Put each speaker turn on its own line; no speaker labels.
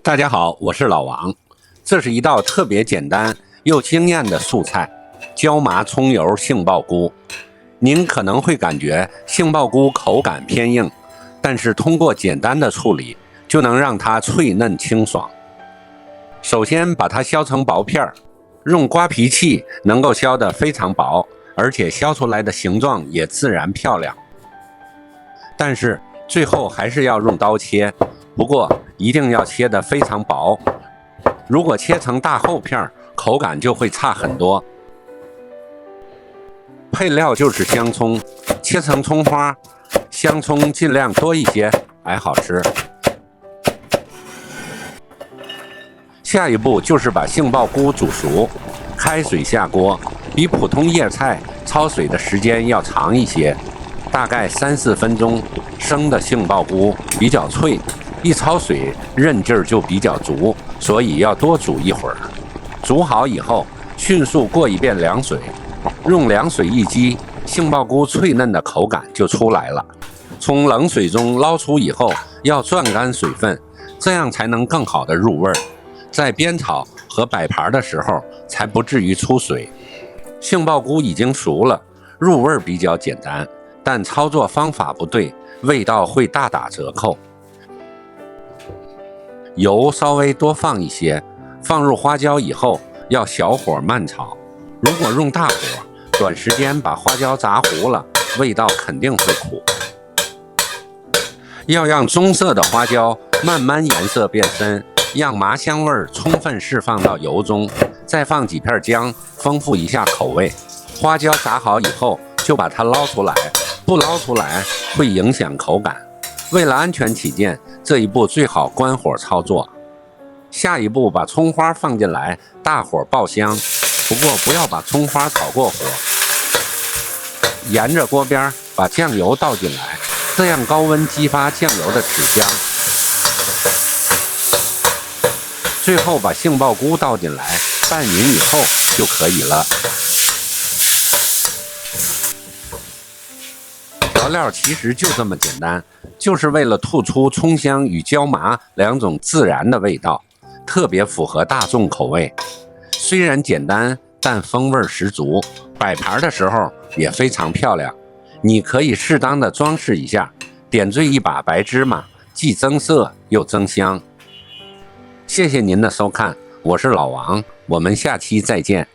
大家好，我是老王。这是一道特別簡單又驚豔的素菜——椒麻蔥油杏鮑菇。您可能會感覺杏鮑菇口感偏硬，但是通過簡單的處理，就能讓它脆嫩清爽。首先把它削成薄片，用刮皮器能夠削得非常薄，而且削出来的形狀也自然漂亮。但是最後還是要用刀切，不過一定要切得非常薄，如果切成大厚片，口感就会差很多。配料就是香蔥，切成蔥花，香蔥盡量多一些，才好吃。下一步就是把杏鮑菇煮熟，開水下鍋，比普通葉菜焯水的時間要長一些，大概3-4分鐘。生的杏鮑菇比較脆，一焯水韌勁兒就比較足，所以要多煮一會兒。煮好以後，迅速過一遍涼水，用涼水一激，杏鮑菇脆嫩的口感就出來了。從冷水中撈出以後，要攥乾水分，這樣才能更好的入味兒。在煸炒和擺盤的時候，才不至於出水。杏鮑菇已經熟了，入味兒比較簡單，但操作方法不對，味道會大打折扣。油稍微多放一些，放入花椒以後要小火慢炒。如果用大火，短時間把花椒炸糊了，味道肯定會苦。要讓棕色的花椒慢慢顏色變深，讓麻香味充分釋放到油中，再放幾片薑，豐富一下口味。花椒炸好以後，就把它撈出來，不撈出來會影響口感。為了安全起見，這一步最好關火操作。下一步把蔥花放進來，大火爆香，不過不要把蔥花炒過火。沿着鍋邊把醬油倒進來，這樣高溫激發醬油的脂香。最後把杏鮑菇倒進來，拌勻以後就可以了。調料其實就這麼簡單，就是為了突出蔥香與椒麻兩種自然的味道，特別符合大眾口味。雖然簡單，但風味十足，擺盤的時候也非常漂亮。你可以適當的裝飾一下，點綴一把白芝麻，既增色又增香。謝謝您的收看，我是老王，我們下期再見。